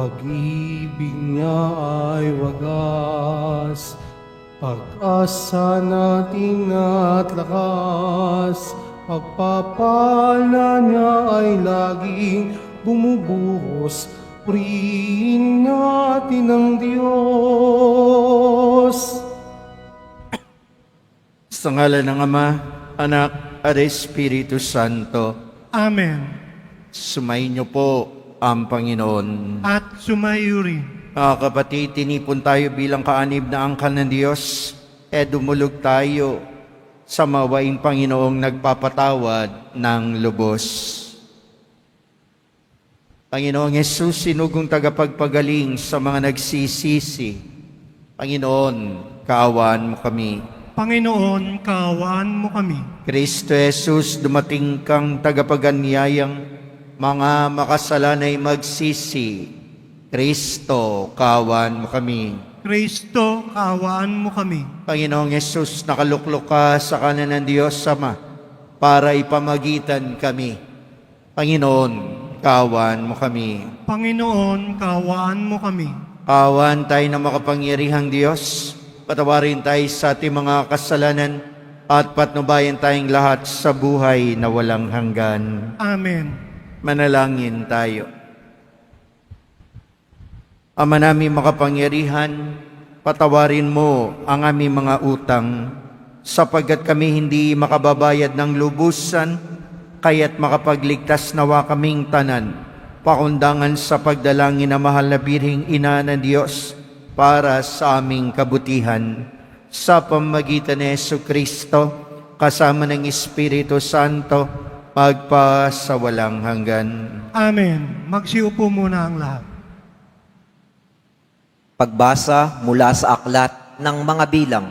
Pag-ibig niya ay wagas, pag-asa natin at lakas, pagpapala niya ay laging bumubuhos. Purihin natin ang Diyos. Sa ngalan ng Ama, Anak, at Espiritu Santo. Amen. Sumayin niyo po ang Panginoon. At sumayo rin. Mga kapatid, tinipon tayo bilang kaanib na angkan ng Diyos, dumulog tayo sa mawaing Panginoong nagpapatawad ng lubos. Panginoong Jesus, sinugong tagapagpagaling sa mga nagsisisi. Panginoon, kaawaan mo kami. Panginoon, kaawaan mo kami. Kristo Jesus, dumating kang tagapaganyayang mga makasalanay magsisi. Kristo, kaawaan mo kami. Kristo, kaawaan mo kami. Panginoong Jesus, nakaluklok ka sa kanan ng Diyos Ama para ipamagitan kami. Panginoon, kaawaan mo kami. Panginoon, kaawaan mo kami. Kaawaan tayo na makapangyarihang Diyos. Patawarin tayo sa ating mga kasalanan at patnubayan tayong lahat sa buhay na walang hanggan. Amen. Manalangin tayo. Ama namin makapangyarihan, patawarin mo ang aming mga utang, sapagkat kami hindi makababayad ng lubusan, kaya't makapagligtas nawa kaming tanan, pakundangan sa pagdalangin na mahal na Birheng Ina ng Diyos, para sa aming kabutihan, sa pamamagitan ni Jesucristo, kasama ng Espiritu Santo, magpa sa walang hanggan. Amen. Magsiupo muna ang lahat. Pagbasa mula sa aklat ng mga bilang.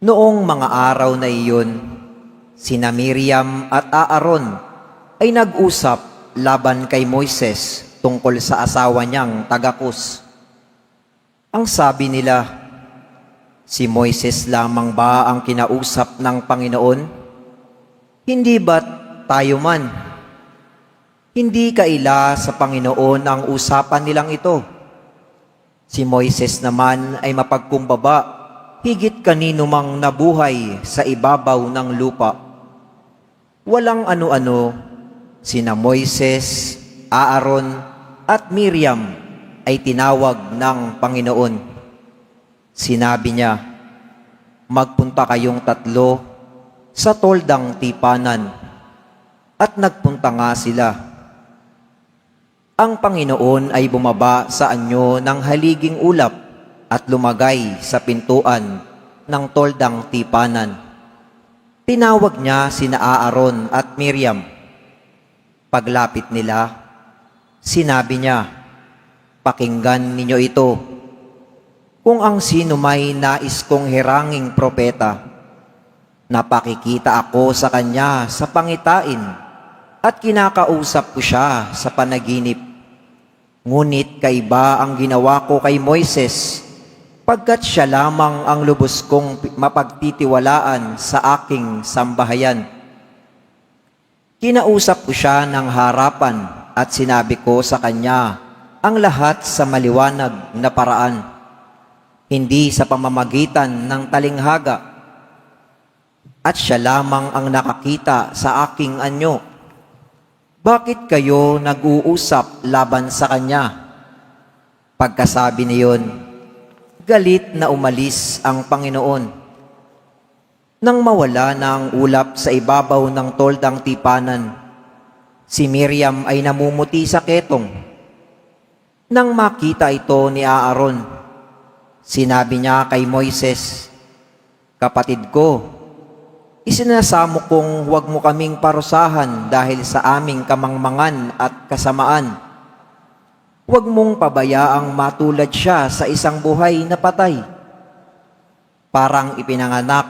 Noong mga araw na iyon, sina Miriam at Aaron ay nag-usap laban kay Moises tungkol sa asawa niyang taga-Kus. Ang sabi nila, si Moises lamang ba ang kinausap ng Panginoon? Hindi ba't tayo man? Hindi kaila sa Panginoon ang usapan nilang ito. Si Moises naman ay mapagkumbaba, higit kanino mang nabuhay sa ibabaw ng lupa. Walang ano-ano, sina Moises, Aaron, at Miriam ay tinawag ng Panginoon. Sinabi niya, magpunta kayong tatlo sa toldang tipanan. At nagpunta nga sila. Ang Panginoon ay bumaba sa anyo ng haliging ulap at lumagay sa pintuan ng toldang tipanan. Tinawag niya sina Aaron at Miriam. Paglapit nila, sinabi niya, pakinggan ninyo ito. Kung ang sino may nais kong hiranging propeta, napakikita ako sa kanya sa pangitain at kinakausap ko siya sa panaginip. Ngunit kaiba ang ginawa ko kay Moises, pagkat siya lamang ang lubos kong mapagtitiwalaan sa aking sambahayan. Kinausap ko siya ng harapan at sinabi ko sa kanya ang lahat sa maliwanag na paraan, hindi sa pamamagitan ng talinghaga. At siya lamang ang nakakita sa aking anyo. Bakit kayo nag-uusap laban sa kanya? Pagkasabi niyon, galit na umalis ang Panginoon. Nang mawala na ang ulap sa ibabaw ng toldang tipanan, si Miriam ay namumuti sa ketong. Nang makita ito ni Aaron, sinabi niya kay Moises, kapatid ko, isinasamo kong huwag mo kaming parusahan dahil sa aming kamangmangan at kasamaan. Huwag mong pabayaang matulad siya sa isang buhay na patay. Parang ipinanganak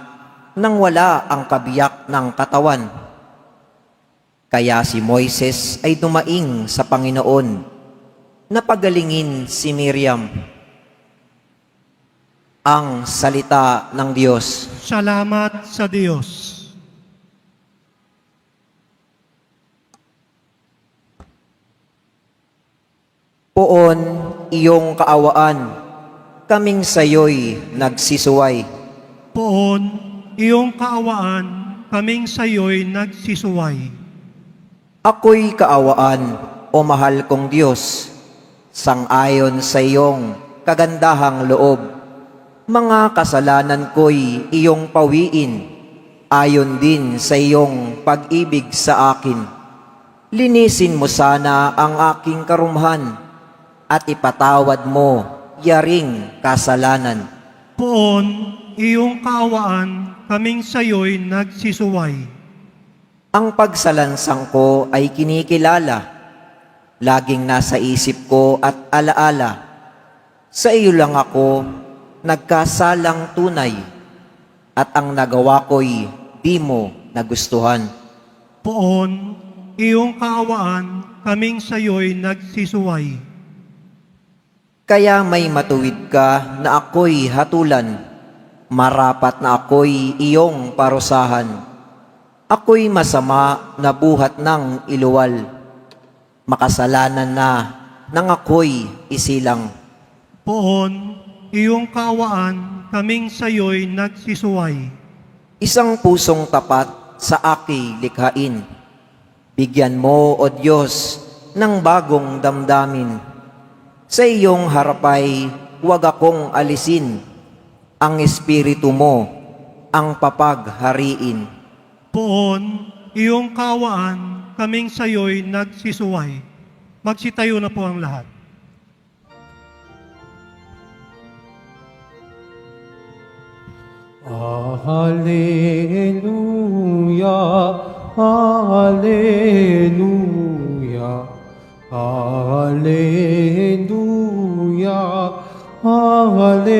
nang wala ang kabiyak ng katawan. Kaya si Moises ay dumaing sa Panginoon na pagalingin si Miriam. Ang salita ng Diyos. Salamat sa Diyos. Poon iyong kaawaan, kaming sayo'y nagsisuway. Poon, iyong kaawaan, kaming sayo'y nagsisuway. Ako'y kaawaan, o mahal kong Diyos, sangayon sa iyong kagandahang loob. Mga kasalanan ko'y iyong pawiin, ayon din sa iyong pag-ibig sa akin. Linisin mo sana ang aking karumhan, at ipatawad mo yaring kasalanan. Poon, iyong kaawaan, kaming sayo'y nagsisuway. Ang pagsalansang ko ay kinikilala, laging nasa isip ko at alaala. Sa iyo lang ako nagkasalang tunay, at ang nagawa ko'y di mo nagustuhan. Poon, iyong kaawaan, kaming sayo'y nagsisuway. Kaya may matuwid ka na ako'y hatulan, marapat na ako'y iyong parusahan. Ako'y masama na buhat ng iluwal, makasalanan na nang ako'y isilang. Poon, iyong kaawaan, kaming sayo'y nagsisuway. Isang pusong tapat sa aki likhain. Bigyan mo, O Diyos, ng bagong damdamin. Sa iyong harapay, huwag akong alisin. Ang Espiritu mo, ang papaghariin. Poon, iyong kaawaan, kaming sayo'y nagsisuway. Magsitayo na po ang lahat. Hallelujah, Hallelujah, Hallelujah, Hallelujah.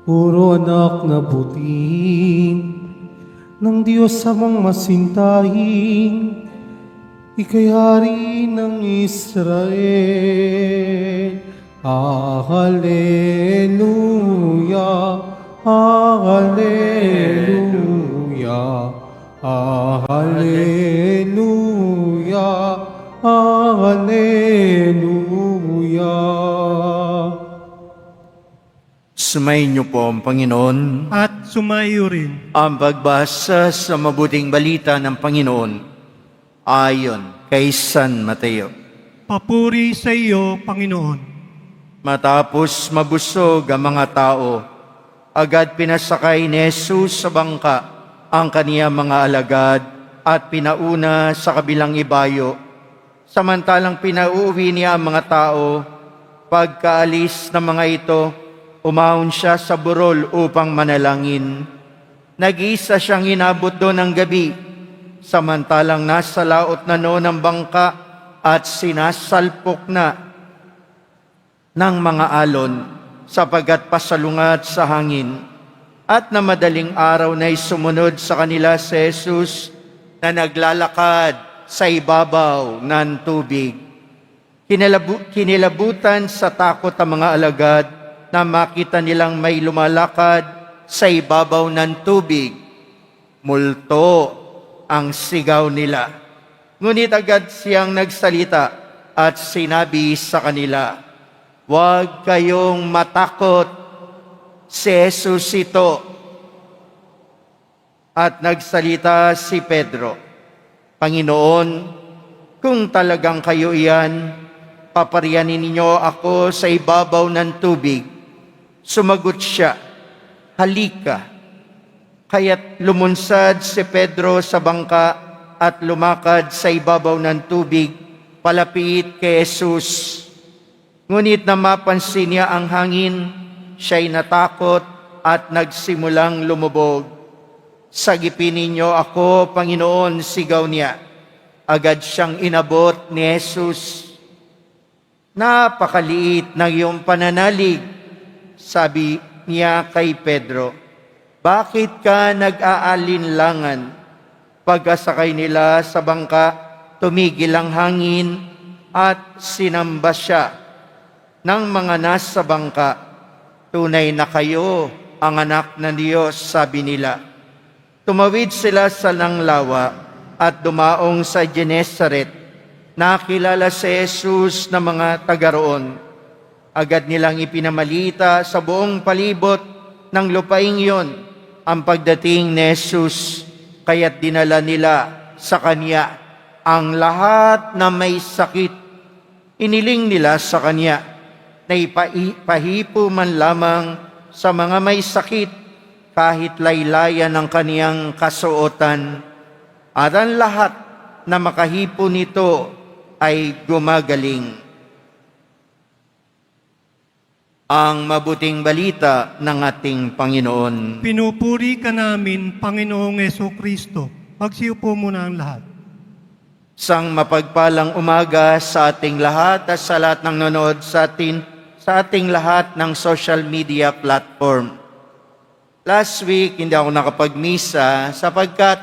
Puro anak na butin ng Diyos amang masintahin, ika'y hari ng Israel. Hallelujah, Hallelujah, Hallelujah, Hallelujah. Sumayin niyo po ang Panginoon. At sumayo rin. Ang pagbasa sa mabuting balita ng Panginoon ayon kay San Mateo. Papuri sa iyo, Panginoon. Matapos mabusog ang mga tao, agad pinasakay ni Jesus sa bangka ang kaniyang mga alagad at pinauna sa kabilang ibayo. Samantalang pinauuwi niya ang mga tao, pagkaalis ng mga ito, umahon siya sa burol upang manalangin. Nag-iisa siyang inabot doon ng gabi, samantalang nasa laot na noon ang bangka at sinasalpok na ng mga alon sapagkat pasalungat sa hangin. At na madaling araw na sumunod sa kanila si Jesus na naglalakad sa ibabaw ng tubig. Kinilabutan sa takot ang mga alagad na makita nilang may lumalakad sa ibabaw ng tubig. Multo ang sigaw nila. Ngunit agad siyang nagsalita at sinabi sa kanila, "Huwag kayong matakot, si Jesus ito." At nagsalita si Pedro, "Panginoon, kung talagang kayo iyan, paparianin ninyo ako sa ibabaw ng tubig." Sumagot siya, "Halika." Kaya't lumunsad si Pedro sa bangka at lumakad sa ibabaw ng tubig, palapit kay Jesus. Ngunit na mapansin niya ang hangin, siya'y natakot at nagsimulang lumubog. "Sagipin ninyo ako, Panginoon," sigaw niya. Agad siyang inabot ni Jesus. "Napakaliit ng iyong pananalig," sabi niya kay Pedro. "Bakit ka nag-aalinlangan?" Pagkasakay nila sa bangka, tumigil ang hangin at sinamba siya ng mga nasa bangka. "Tunay na kayo ang anak ng Diyos," sabi nila. Tumawid sila sa langlawa at dumaong sa Genesaret nakilala si Jesus na mga taga roon. Agad nilang ipinamalita sa buong palibot ng lupaing iyon ang pagdating ni Jesus, kaya't dinala nila sa kanya ang lahat na may sakit. Iniling nila sa kanya na ipahipo man lamang sa mga may sakit kahit laylayan ng kaniyang kasuotan, at ang lahat na makahipo nito ay gumagaling. Ang mabuting balita ng ating Panginoon. Pinupuri ka namin, Panginoong Jesucristo. Magsiupo muna ang lahat. Sang mapagpalang umaga sa ating lahat at sa lahat ng nanonood sa ating lahat ng social media platform. Last week, hindi ako nakapagmisa sapagkat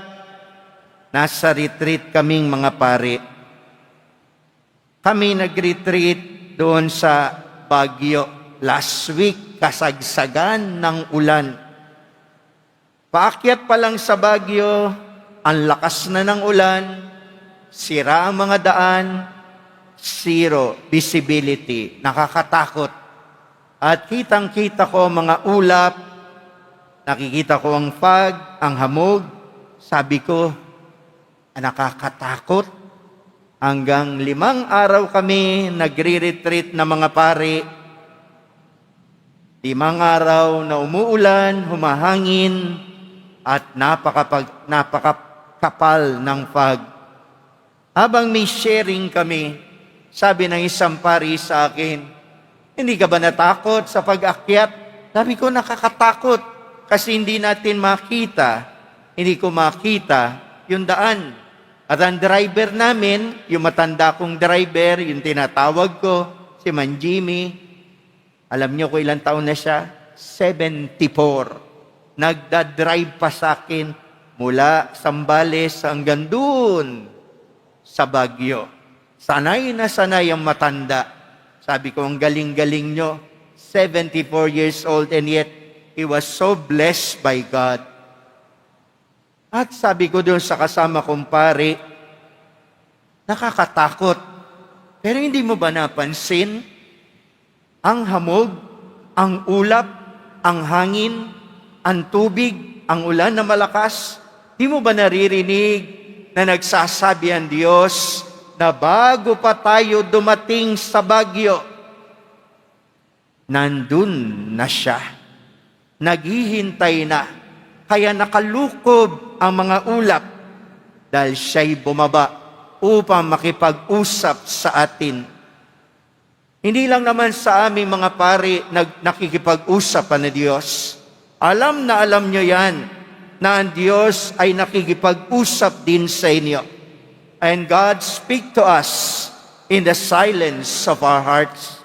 nasa retreat kaming mga pare. Kami nag-retreat doon sa Baguio. Last week, kasagsagan ng ulan. Paakyat pa lang sa Baguio, ang lakas na ng ulan, sira ang mga daan, zero visibility, nakakatakot. At kitang-kita ko mga ulap, nakikita ko ang fog, ang hamog, sabi ko, nakakatakot. Hanggang 5 araw kami nagre-retreat na mga pare. 5 araw na umuulan, humahangin, at napakakapal ng fog. Habang may sharing kami, sabi ng isang pari sa akin, hindi ka ba natakot sa pag-akyat? Sabi ko, nakakatakot kasi hindi natin makita, hindi ko makita yung daan. At ang driver namin, yung matanda kong driver, yung tinatawag ko, si Man Jimmy, alam niyo ko ilang taon na siya? 74. Nagdadrive pa sa akin mula Sambales hanggang doon sa Baguio. Sanay na sanay ang matanda. Sabi ko, ang galing-galing nyo. 74 years old and yet he was so blessed by God. At sabi ko doon sa kasama kong pare, nakakatakot. Pero hindi mo ba napansin? Ang hamog, ang ulap, ang hangin, ang tubig, ang ulan na malakas, di mo ba naririnig na nagsasabi ang Diyos na bago pa tayo dumating sa Baguio, nandun na siya. Naghihintay na, kaya nakalukob ang mga ulap dahil siya'y bumaba upang makipag-usap sa atin. Hindi lang naman sa aming mga pari nakikipag-usap na Diyos. Alam na alam nyo yan, na ang Diyos ay nakikipag-usap din sa inyo. And God speak to us in the silence of our hearts.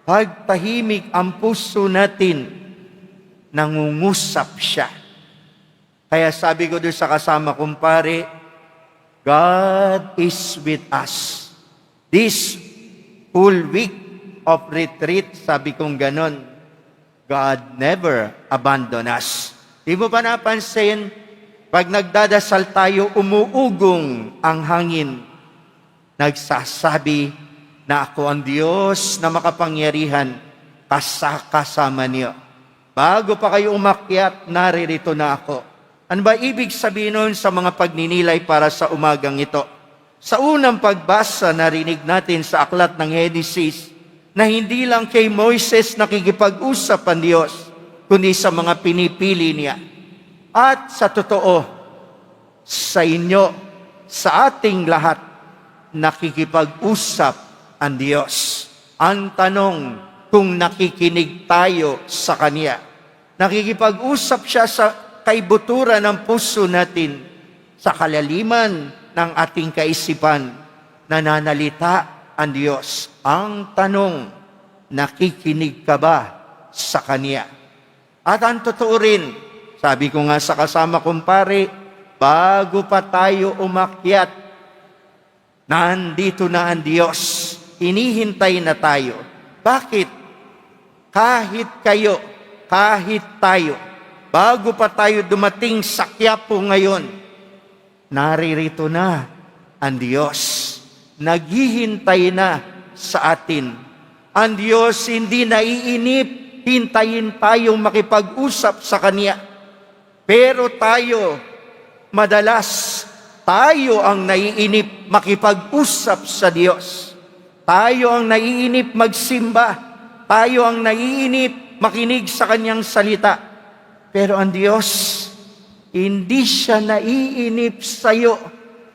Pag tahimik ang puso natin, nangungusap siya. Kaya sabi ko doon sa kasama kong pare, God is with us. This whole week of retreat, sabi kong ganon, God never abandon us. Di mo ba napansin, pag nagdadasal tayo, umuugong ang hangin. Nagsasabi na ako ang Diyos na makapangyarihan, kasama niyo. Bago pa kayo umakyat, naririto na ako. Ano ba ibig sabihin nun sa mga pagninilay para sa umagang ito? Sa unang pagbasa, narinig natin sa aklat ng Henesis, na hindi lang kay Moises nakikipag-usap ang Diyos, kundi sa mga pinipili niya. At sa totoo, sa inyo, sa ating lahat, nakikipag-usap ang Diyos. Ang tanong, kung nakikinig tayo sa Kanya. Nakikipag-usap siya sa kaibuturan ng puso natin, sa kalaliman ng ating kaisipan, nananalita ang Diyos. Ang tanong, nakikinig ka ba sa Kanya? At ang totoo rin, sabi ko nga sa kasama kong pare, bago pa tayo umakyat, nandito na ang Diyos. Hinihintay na tayo. Bakit? Kahit kayo, kahit tayo, bago pa tayo dumating sa Quiapo ngayon, naririto na ang Diyos. naghihintay na sa atin. Ang Diyos hindi naiinip, hintayin tayong makipag-usap sa Kanya. Pero tayo, madalas, tayo ang naiinip makipag-usap sa Diyos. Tayo ang naiinip magsimba. Tayo ang naiinip makinig sa Kanyang salita. Pero ang Diyos, hindi siya naiinip sa'yo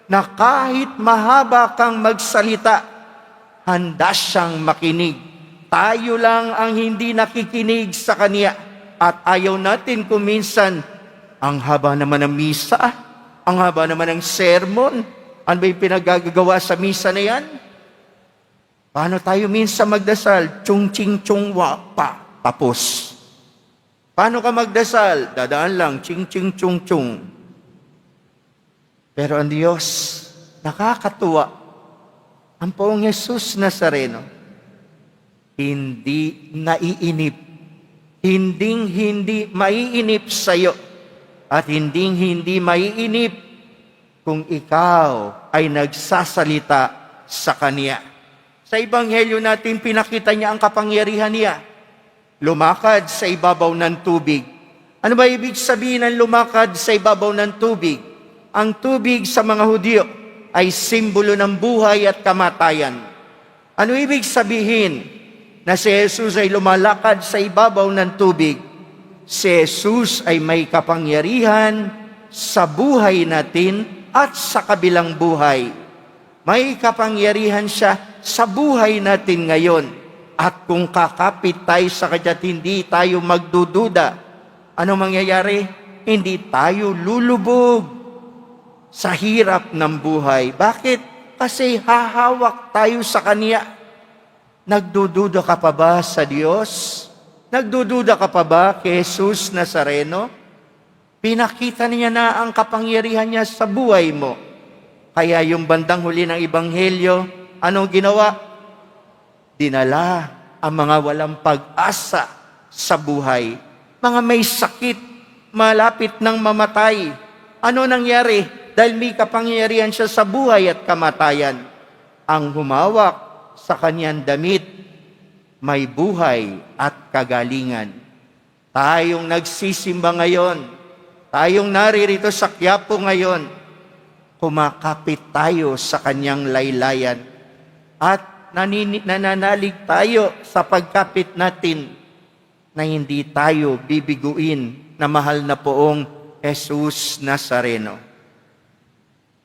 na kahit mahaba kang magsalita, handa siyang makinig. Tayo lang ang hindi nakikinig sa Kanya. At ayaw natin kung minsan, ang haba naman ng misa, ang haba naman ng sermon, ano ba yung pinagagawa sa misa na yan? Paano tayo minsan magdasal? Chung ching chung wa pa, tapos. Paano ka magdasal? Dadaan lang, ching ching chung chung. Pero ang Diyos, nakakatuwa. Ang Poong Jesus Nazareno, hindi naiinip. Hindi maiinip sa'yo. At hindi maiinip kung ikaw ay nagsasalita sa Kanya. Sa Ebanghelyo natin, pinakita niya ang kapangyarihan niya. Lumakad sa ibabaw ng tubig. Ano ba ibig sabihin ng lumakad sa ibabaw ng tubig? Ang tubig sa mga Hudyo ay simbolo ng buhay at kamatayan. Ano ibig sabihin na si Jesus ay lumalakad sa ibabaw ng tubig? Si Jesus ay may kapangyarihan sa buhay natin at sa kabilang buhay. May kapangyarihan siya sa buhay natin ngayon. At kung kakapit tayo sa Kanya at hindi tayo magdududa, ano mangyayari? Hindi tayo lulubog sa hirap ng buhay. Bakit? Kasi hahawak tayo sa Kanya. Nagdududa ka pa ba sa Diyos? Nagdududa ka pa ba kay Jesus Nazareno? Pinakita niya na ang kapangyarihan niya sa buhay mo. Kaya yung bandang huli ng Ebanghelyo, anong ginawa? Dinala ang mga walang pag-asa sa buhay. Mga may sakit, malapit ng mamatay. Ano nangyari? Dahil may kapangyarihan siya sa buhay at kamatayan. Ang humawak sa kanyang damit, may buhay at kagalingan. Tayong nagsisimba ngayon, tayong naririto sa Quiapo ngayon, kumakapit tayo sa kanyang laylayan at nananalig tayo sa pagkapit natin na hindi tayo bibiguin na mahal na Poong Jesus Nazareno.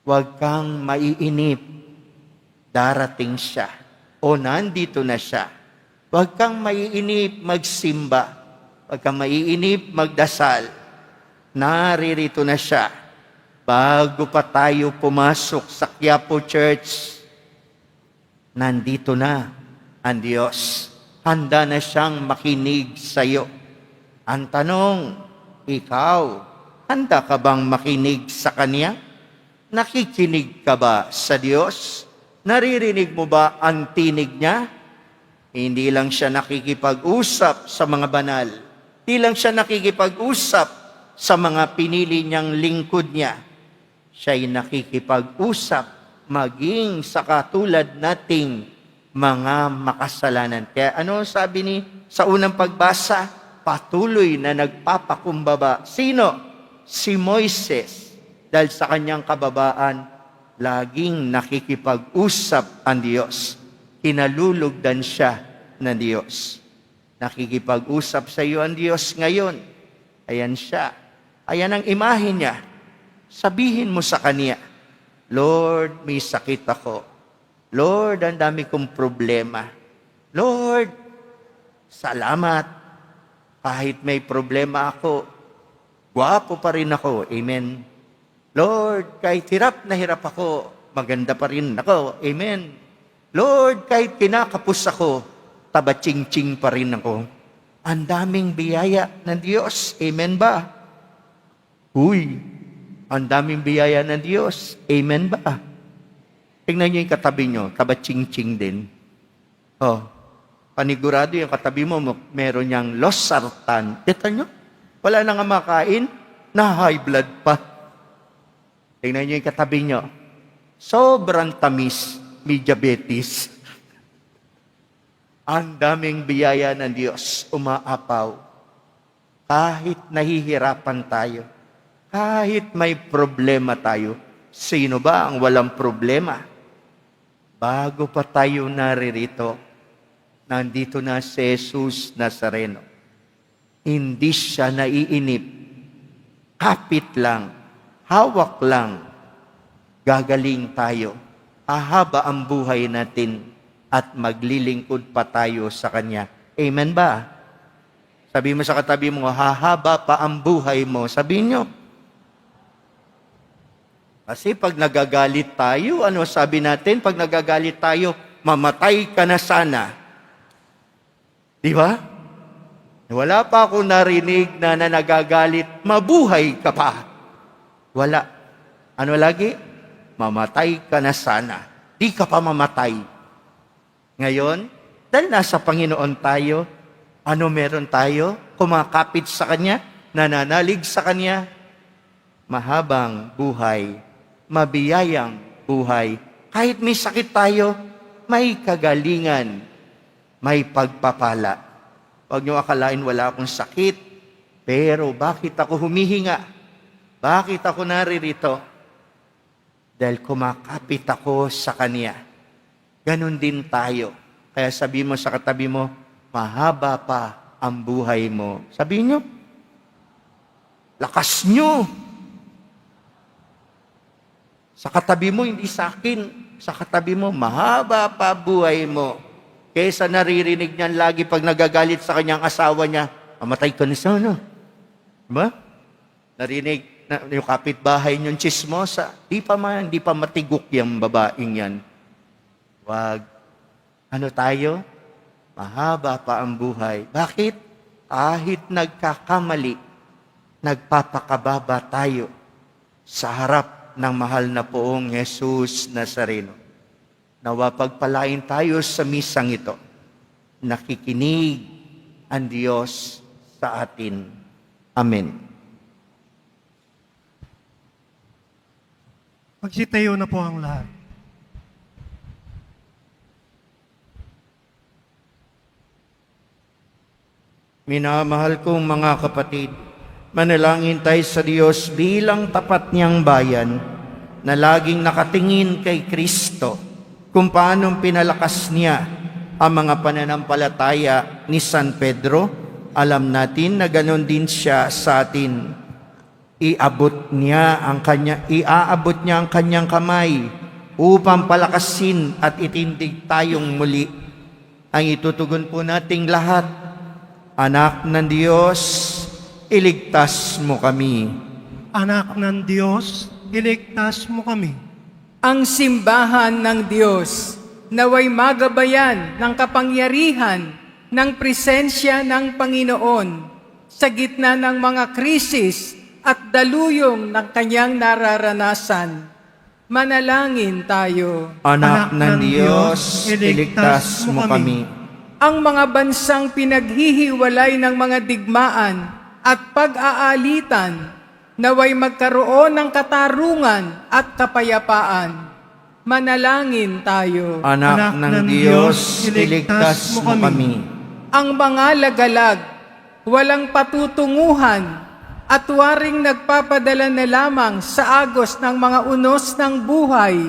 Huwag kang maiinip, darating siya o nandito na siya. Huwag kang maiinip magsimba, huwag kang maiinip magdasal. Naririto na siya. Bago pa tayo pumasok sa Quiapo Church, nandito na ang Diyos. Handa na siyang makinig sa iyo. Ang tanong, ikaw, handa ka bang makinig sa Kanya? Nakikinig ka ba sa Diyos? Naririnig mo ba ang tinig niya? Hindi lang siya nakikipag-usap sa mga banal. Hindi lang siya nakikipag-usap sa mga pinili niyang lingkod niya. Siya'y nakikipag-usap maging sa katulad nating mga makasalanan. Kaya ano sabi ni sa unang pagbasa? Patuloy na nagpapakumbaba. Sino? Si Moises. Dahil sa kanyang kababaan, laging nakikipag-usap ang Diyos. Kinalulugdan siya ng Diyos. Nakikipag-usap sa iyo ang Diyos ngayon. Ayan siya. Ayan ang imahe niya. Sabihin mo sa Kanya, Lord, may sakit ako. Lord, ang dami kong problema. Lord, salamat. Kahit may problema ako, gwapo pa rin ako. Amen. Lord, kahit hirap na hirap ako, maganda pa rin ako. Amen. Lord, kahit kinakapos ako, tabatsing-tsing pa rin ako. Ang daming biyaya ng Diyos. Amen ba? Uy, ang daming biyaya ng Diyos. Amen ba? Tingnan niyo yung katabi niyo, tabatsing-tsing din. Oh, panigurado yung katabi mo, meron niyang losartan. Kita niyo? Wala na nga makain, na high blood pa. Tingnan niyo yung katabi niyo. Sobrang tamis. may diabetes. Ang daming biyaya ng Diyos umaapaw. Kahit nahihirapan tayo, kahit may problema tayo, sino ba ang walang problema? Bago pa tayo naririto, nandito na si Jesus Nazareno. Hindi siya naiinip. Kapit lang, hawak lang, gagaling tayo. Ahaba ang buhay natin at maglilingkod pa tayo sa Kanya. Amen ba? Sabi mo sa katabi mo, hahaba pa ang buhay mo. Sabihin nyo. Kasi pag nagagalit tayo, ano sabi natin? Pag nagagalit tayo, mamatay ka na sana. Di ba? Wala pa ako narinig na nagagalit, mabuhay ka pa. Wala. Ano lagi? Mamatay ka na sana. Di ka pa mamatay. Ngayon, dahil nasa Panginoon tayo, ano meron tayo? Kumakapit sa Kanya, nananalig sa Kanya, mahabang buhay, mabiyayang buhay. Kahit may sakit tayo, may kagalingan, may pagpapala. Huwag niyo akalain wala akong sakit, pero bakit ako humihinga? Bakit ako naririto? Dahil kumakapit ako sa Kanya. Ganon din tayo. Kaya sabi mo sa katabi mo, mahaba pa ang buhay mo. Sabihin nyo, lakas nyo. Sa katabi mo, hindi sa akin. Sa katabi mo, mahaba pa buhay mo. Kesa naririnig niyan lagi pag nagagalit sa kanyang asawa niya, mamatay ka na sana. Diba? Narinig na yung kapitbahay niyong chismosa, di pa matigok yung babaeng yan. Wag. Ano tayo? Mahaba pa ang buhay. Bakit? Kahit nagkakamali, nagpapakababa tayo sa harap ng mahal na poong Jesus Nazareno. Nawa pagpalain tayo sa misang ito. Nakikinig ang Diyos sa atin. Amen. Magsitayo na po ang lahat. Minamahal kong mga kapatid, manalangin tayo sa Diyos bilang tapat niyang bayan na laging nakatingin kay Kristo kung paanong pinalakas niya ang mga pananampalataya ni San Pedro. Alam natin na ganon din siya sa atin. Iaabot niya ang kanyang kamay upang palakasin at itindig tayong muli. Ang itutugon po nating lahat, Anak ng Diyos, iligtas mo kami. Anak ng Diyos, iligtas mo kami. Ang simbahan ng Diyos naway magabayan ng kapangyarihan ng presensya ng Panginoon sa gitna ng mga krisis at daluyong ng kanyang nararanasan. Manalangin tayo. Anak ng Diyos, iligtas mo kami. Ang mga bansang pinaghihiwalay ng mga digmaan at pag-aalitan naway magkaroon ng katarungan at kapayapaan. Manalangin tayo. Anak ng Diyos, iligtas mo kami. Ang mga lagalag, walang patutunguhan, at waring nagpapadala na lamang sa agos ng mga unos ng buhay,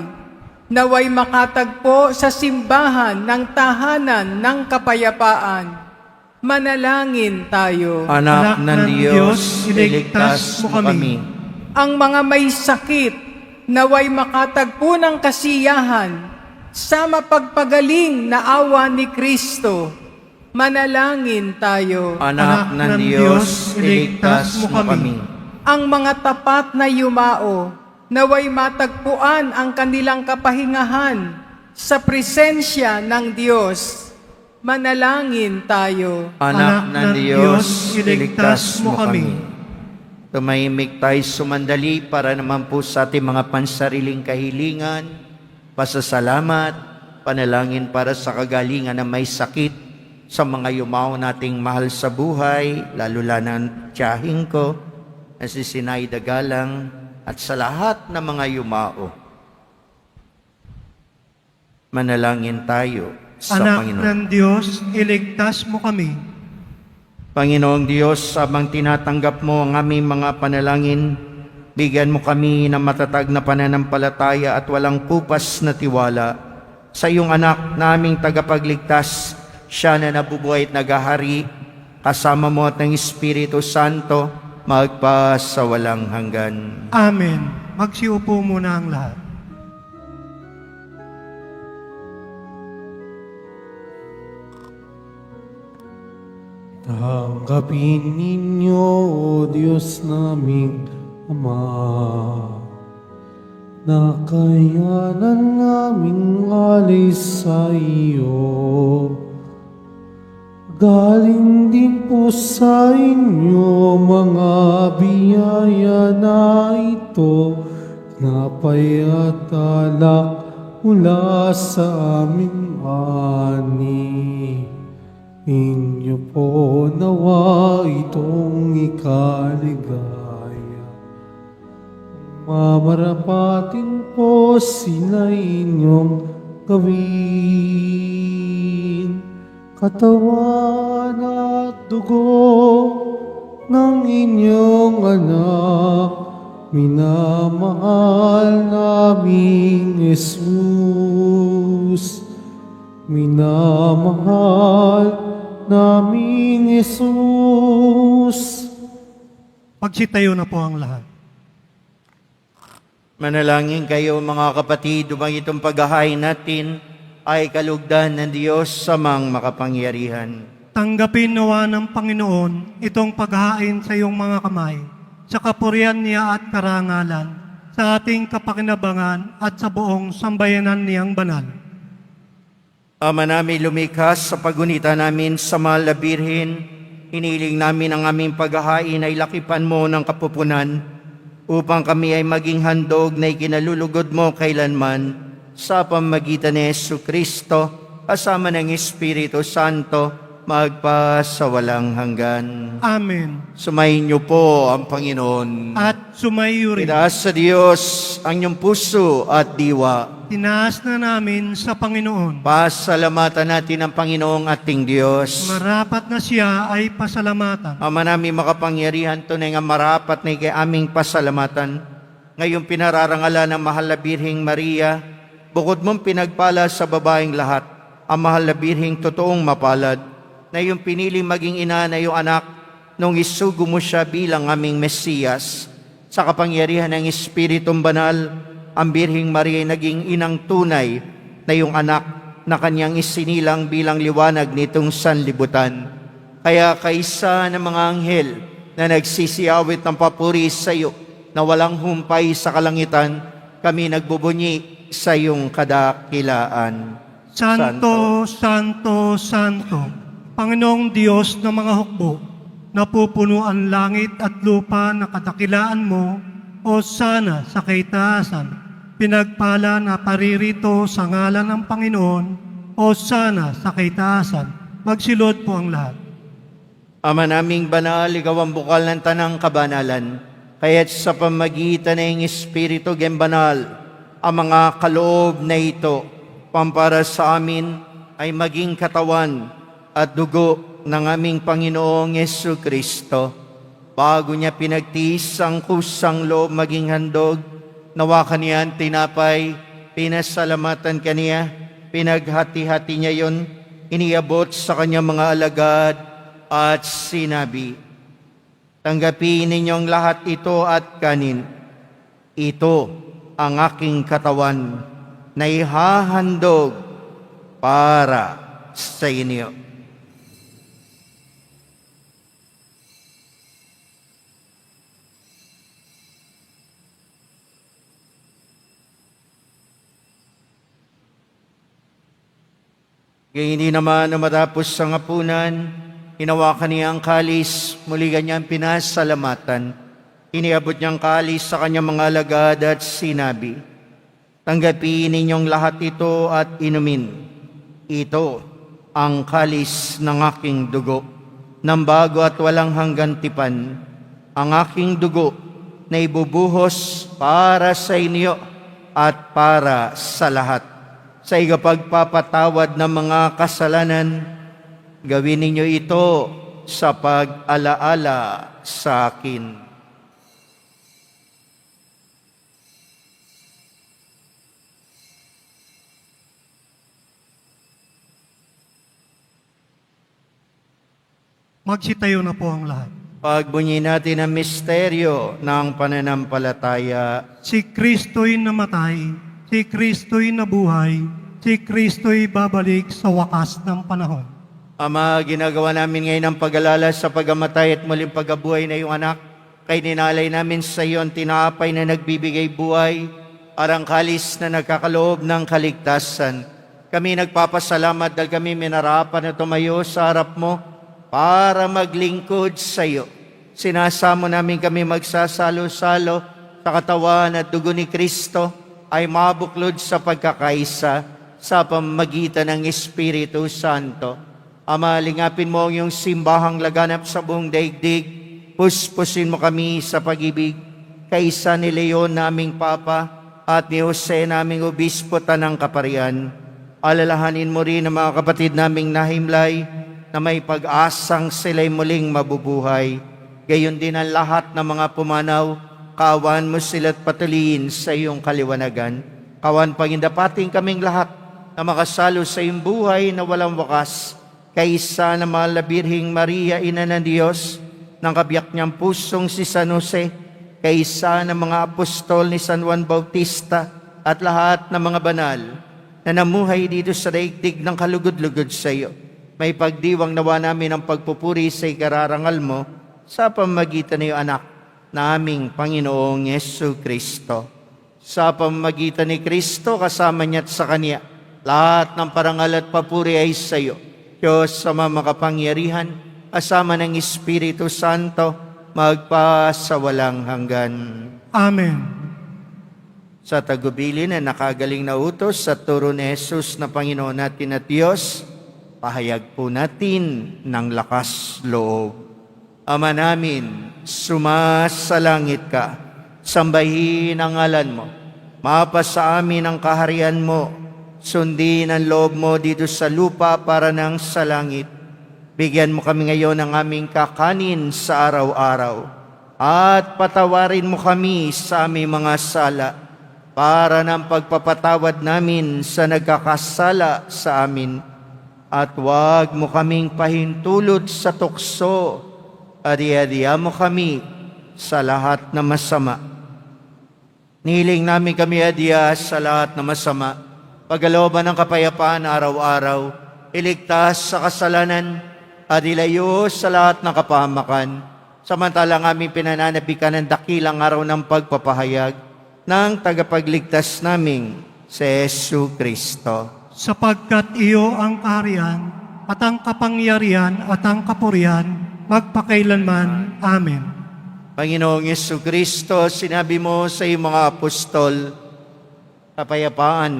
naway makatagpo sa simbahan ng tahanan ng kapayapaan. Manalangin tayo. Anak ng Diyos, iligtas mo kami. Ang mga may sakit, naway makatagpo ng kasiyahan sa mapagpagaling na awa ni Kristo. Manalangin tayo. Anak ng Diyos, iligtas mo kami. Ang mga tapat na yumao, naway matagpuan ang kanilang kapahingahan sa presensya ng Diyos. Manalangin tayo. Anak ng Diyos, iligtas mo kami. Tumahimik tayo sumandali para naman po sa ating mga pansariling kahilingan, pasasalamat, panalangin para sa kagalingan na may sakit, sa mga yumao nating mahal sa buhay, lalo ng tiyahing ko, na si Sinay Dagalang, at sa lahat ng mga yumao. Manalangin tayo sa Anak Panginoon. ng Diyos, iligtas mo kami. Panginoong Diyos, habang tinatanggap mo ang aming mga panalangin, bigyan mo kami ng matatag na pananampalataya at walang pupas na tiwala sa iyong anak na aming tagapagligtas, siya na nabubuhay at naghahari, kasama mo at ng Espiritu Santo, magpa sa walang hanggan. Amen. Magsiupo muna ang lahat. Tanggapin ninyo, O Diyos naming Ama, na kayanan naming alis sa iyo. Galing din po sa inyo mga biyaya na ito, napay at alak mula sa aming ani. Inyo po nawa itong ikaligaya. Mamarapatin po sila inyong gawin. Katawan at dugo ng inyong anak, minamahal naming Jesus. Minamahal naming Jesus. Pagsitayo na po ang lahat. Manalangin kayo mga kapatid, upang itong paghahain natin ay kalugdan ng Diyos sa mang makapangyarihan. Tanggapin nawa ng Panginoon itong paghahain sa iyong mga kamay, sa kapurihan niya at karangalan, sa ating kapakinabangan at sa buong sambayanan niyang banal. Ama namin lumikas, sa pagunita namin sa mahal na Birhen, hiniling namin ang aming paghahain ay lakipan mo ng kapupunan, upang kami ay maging handog na ikinalulugod mo kailanman, sa pamagitan ni Jesucristo, kasama ng Espiritu Santo, magpa sa walang hanggan. Amen. Sumayin niyo po ang Panginoon. At sumayo rin. Itaas sa Diyos ang inyong puso at diwa. Tinaas na namin sa Panginoon. Pasalamatan natin ang Panginoong ating Diyos. Marapat na siya ay pasalamatan. Ama namin makapangyarihan, tunay nga marapat na ikay aming pasalamatan. Ngayong pinararangalan ng mahal na Birheng Maria, bukod mong pinagpala sa babaeng lahat, ang mahal na Birheng totoong mapalad, na iyong piniling maging ina na iyong anak, nung isugo mo siya bilang aming Mesiyas. Sa kapangyarihan ng Espiritong Banal, ang Birheng Maria ay naging inang tunay na iyong anak na kanyang isinilang bilang liwanag nitong sanlibutan. Kaya kaisa ng mga anghel na nagsisiyawit ng papuri sa iyo, na walang humpay sa kalangitan, kami nagbubunyi sa iyong kadakilaan. Santo, Santo, Santo, Panginoong Diyos ng mga hukbo, napupuno ang langit at lupa na kadakilaan mo, o sana sa kaitaasan, pinagpala na paririto sa ngalan ng Panginoon, o sana sa kaitaasan, magsilod po ang lahat. Ama naming banal, ikaw ang bukal ng tanang kabanalan, kaya't sa pamagitan ng Espiritu Gembanal, ang mga kaloob na ito, pampara sa amin ay maging katawan at dugo ng aming Panginoong Jesucristo. Bago niya pinagtiis ang kusang loob maging handog, nawa kaniya ang tinapay, pinasalamatan kaniya, pinaghati-hati niya yon, iniabot sa kanyang mga alagad at sinabi, tanggapin ninyong lahat ito at kanin. Ito ang aking katawan na ihahandog para sa inyo. Kaya hindi naman na matapos sa ngapunan, hinawakan niya ang kalis, muli kanyang pinasalamatan. Iniabot niyang kalis sa kanyang mga alagad at sinabi, tanggapin ninyong lahat ito at inumin. Ito ang kalis ng aking dugo, ng bago at walang hanggan tipan, ang aking dugo na ibubuhos para sa inyo at para sa lahat. sa ikapagpapatawad ng mga kasalanan. Gawin ninyo ito sa pag-alaala sa akin. Magsitayo na po ang lahat. Pagbunyi natin ang misteryo ng pananampalataya. Si Kristo'y namatay, si Kristo'y nabuhay, si Kristo'y babalik sa wakas ng panahon. Ama, ginagawa namin ngayon ang pag-alala sa pagamatay at muling pagkabuhay na iyong anak. Kay ninalay namin sa iyo ang tinapay na nagbibigay buhay, arangkalis na nagkakaloob ng kaligtasan. Kami nagpapasalamat dahil kami minarapan na tumayo sa harap mo para maglingkod sa iyo. Sinasamo namin kami magsasalo-salo sa katawan at dugo ni Kristo ay mabuklod sa pagkakaisa sa pamamagitan ng Espiritu Santo. Ama, lingapin mo ang iyong simbahang laganap sa buong daigdig. Puspusin mo kami sa pag-ibig. Kaisa ni Leon naming Papa at ni Jose naming Obispo Tanang Kaparian. Alalahanin mo rin ang mga kapatid naming nahimlay na may pag-asang sila'y muling mabubuhay. Gayon din ang lahat ng mga pumanaw, kawan mo sila't patuloyin sa iyong kaliwanagan. Kawan pagindapating kaming lahat na makasalo sa iyong buhay na walang wakas, kaisa na mahal na Birheng Maria, Ina ng Diyos, ng kabiyak niyang pusong si San Jose, kaisa ng mga apostol ni San Juan Bautista at lahat ng mga banal na namuhay dito sa daigdig ng kalugod-lugod sa iyo. May pagdiwang nawa namin ang pagpupuri sa ikararangal mo sa pamamagitan ng iyong anak na aming Panginoong Yesu Kristo. Sa pamamagitan ni Kristo, kasama niya at sa Kanya, lahat ng parangal at papuri ay sa iyo. Diyos sa makapangyarihan, asama ng Espiritu Santo, magpasawalang hanggan. Amen. Sa tagubilin na nakagaling na utos sa turo ni Jesus na Panginoon natin at Diyos, pahayag po natin ng lakas loob. Ama namin, sumasalangit ka, sambahin ang ngalan mo, mapasa amin ang kaharian mo, sundin ang loob mo dito sa lupa para nang sa langit. Bigyan mo kami ngayon ng aming kakanin sa araw-araw at patawarin mo kami sa aming mga sala para ng pagpapatawad namin sa nagkakasala sa amin. At huwag mo kaming pahintulot sa tukso at iadya mo kami sa lahat na masama. Nihiling namin kami adya sa lahat na masama, pagalooban ng kapayapaan araw-araw, iligtas sa kasalanan at ilayo sa lahat ng kapahamakan, samantalang aming pinananabikan ng dakilang araw ng pagpapahayag ng tagapagligtas naming si Yesu Kristo. Sapagkat iyo ang kaharian at ang kapangyarihan at ang kapurihan magpakailanman. Amen. Panginoong Yesu Kristo, sinabi mo sa iyong mga apostol, kapayapaan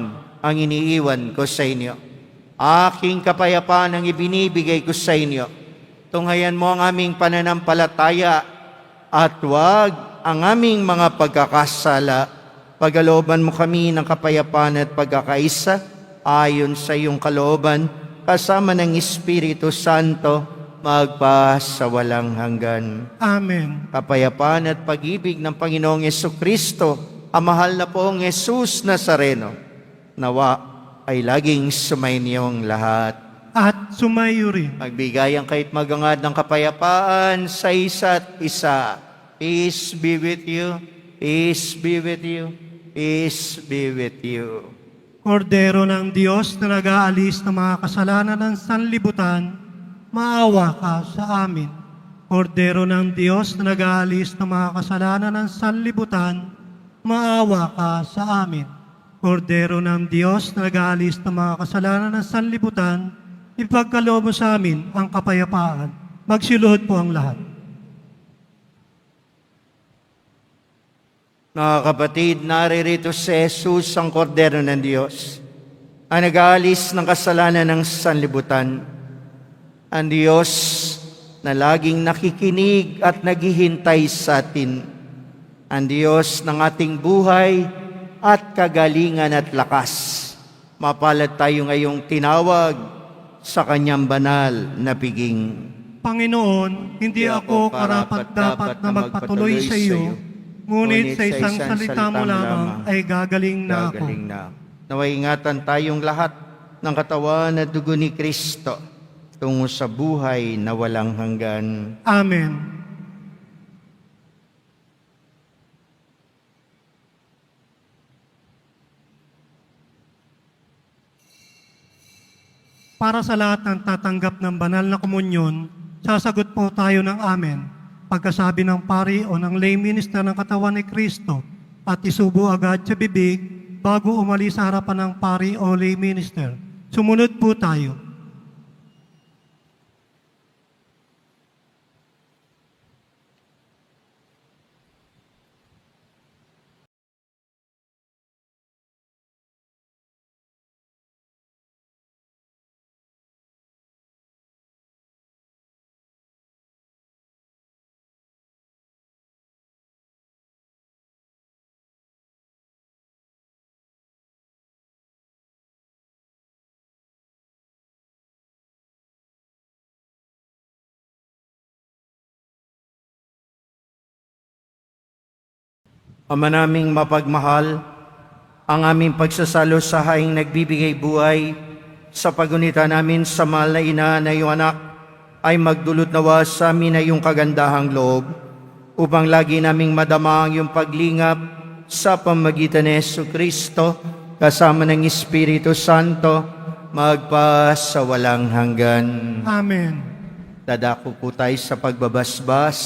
ang iniiwan ko sa inyo. Aking kapayapaan ang ibinibigay ko sa inyo. Tunghayan mo ang aming pananampalataya at huwag ang aming mga pagkakasala. Pagalooban mo kami ng kapayapaan at pagkakaisa ayon sa iyong kalooban, kasama ng Espiritu Santo, magpasawalang hanggan. Amen. Kapayapaan at pag-ibig ng Panginoong Jesucristo, ang mahal na poong Jesus Nazareno, nawa ay laging sumayinyong lahat. At sumayo rin. Magbigayan kahit magangad ng kapayapaan sa isa't isa. Peace be with you. Peace be with you. Peace be with you. Kordero ng Diyos na nag-aalis ng mga kasalanan ng sanlibutan, maawa ka sa amin. Kordero ng Diyos na nag-aalis ng mga kasalanan ng sanlibutan, maawa ka sa amin. Kordero ng Diyos na nag-aalis ng mga kasalanan ng sanlibutan, ipagkaloob mo sa amin ang kapayapaan. Magsiluhod po ang lahat. Mga kapatid, naririto si Jesus ang Kordero ng Diyos, ang nag-aalis ng kasalanan ng sanlibutan. Ang Diyos na laging nakikinig at naghihintay sa atin. Ang Diyos ng ating buhay at kagalingan at lakas. mapalad tayo ngayong tinawag sa kanyang banal na piging. Panginoon, hindi ako karapat-dapat na magpatuloy sa iyo, ngunit sa isang salita mo lamang ay gagaling na ako. Gagaling na. Naway ingatan tayong lahat ng katawan at dugo ni Kristo tungo sa buhay na walang hanggan. Amen. Para sa lahat ng tatanggap ng banal na komunyon, sasagot po tayo ng amen. Pagkasabi ng pari o ng lay minister ng katawan ni Kristo at isubo agad sa bibig bago umalis sa harapan ng pari o lay minister. Sumunod po tayo. Ama naming mapagmahal, ang aming pagsasalo sa haing nagbibigay buhay sa pagunita namin sa mahal na ina na iyong anak ay magdulot nawa sa amin na iyong kagandahang loob upang lagi naming madama ang iyong paglingap sa pamagitan ni Jesucristo kasama ng Espiritu Santo magpa sa walang hanggan. Amen. Dadako po tayo sa pagbabasbas.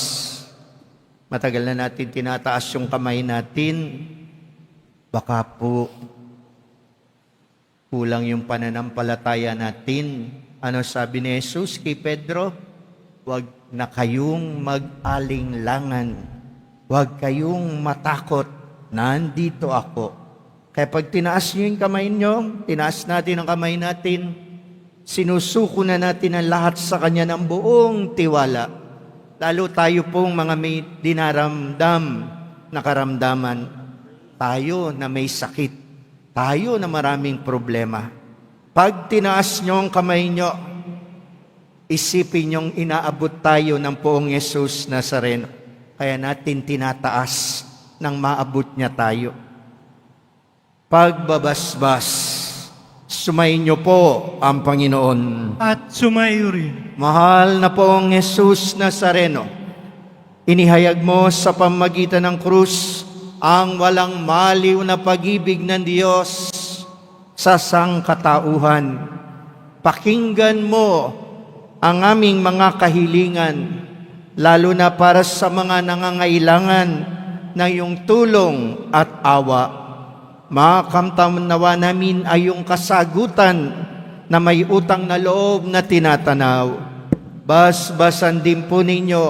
Matagal na natin tinataas yung kamay natin. Baka po kulang yung pananampalataya natin. Ano sabi ni Jesus kay Pedro? Huwag na kayong mag-alinlangan. Huwag kayong matakot. Nandito ako. Kaya pag tinaas niyo yung kamay niyo, tinaas natin ang kamay natin, sinusuko na natin ang lahat sa Kanya ng buong tiwala. Lalo tayo pong mga may dinaramdam na karamdaman. Tayo na may sakit. Tayo na maraming problema. Pag tinaas nyo ang kamay nyo, isipin nyong inaabot tayo ng poong Jesus Nazareno. Kaya natin tinataas nang maabot niya tayo. Pagbabasbas, sumayin niyo po ang Panginoon. At sumayo rin. Mahal na poong Jesus Nazareno, inihayag mo sa pamagitan ng krus ang walang maliw na pag-ibig ng Diyos sa sangkatauhan. Pakinggan mo ang aming mga kahilingan, lalo na para sa mga nangangailangan ng iyong tulong at awa. Makamtanawa namin ay iyong kasagutan na may utang na loob na tinatanaw. Basbasan din po ninyo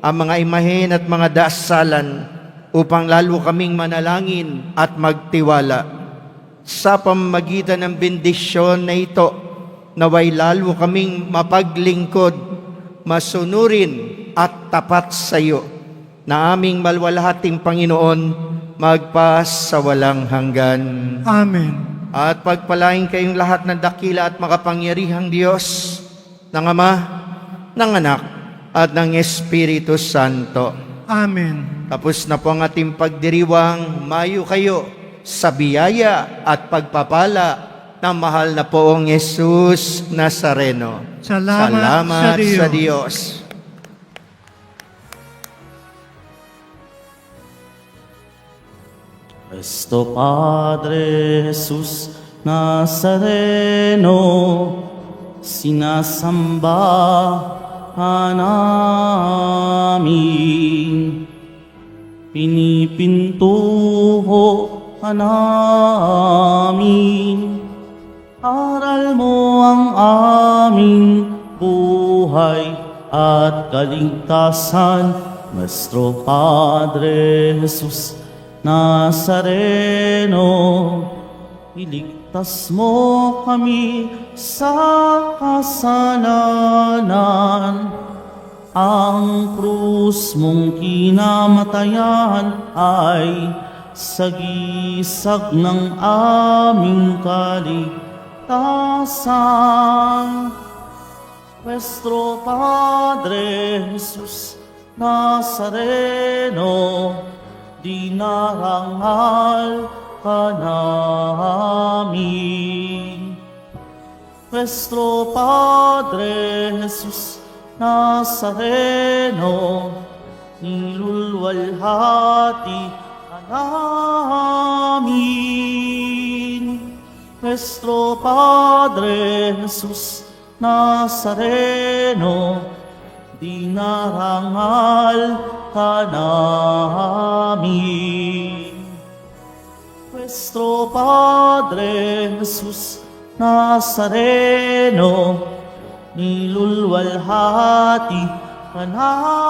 ang mga imahen at mga dasalan upang lalo kaming manalangin at magtiwala. Sa pamamagitan ng bendisyon na ito, naway lalo kaming mapaglingkod, masunurin at tapat sa iyo, na aming malwalhating Panginoon magpas sa walang hanggan. Amen. At pagpalain kayong lahat ng dakila at makapangyarihang Diyos, ng Ama, ng Anak, at ng Espiritu Santo. Amen. Tapos na po ang ating pagdiriwang, mayo kayo sa biyaya at pagpapala ng mahal na poong Jesus Nazareno. Salamat sa sa Diyos. Cristo Padre Jesus Nazareno, sinasamba namin, pinipintuho namin, aral mo ang aming buhay at kaligtasan, Nuestro Padre Jesus Nazareno, iligtas mo kami sa kasalanan. Ang krus mong kinamatayan ay sagisag ng aming kaligtasan. kaligtasan. Nuestro Padre Jesus Nazareno, dinarangal ka namin. Nuestro Padre Jesus Nazareno, nilulwalhati ka namin. Nuestro Padre Jesus Nazareno, dinarangal ka namin. Nuestro Padre Jesus Nazareno, nilulwalhati ka namin.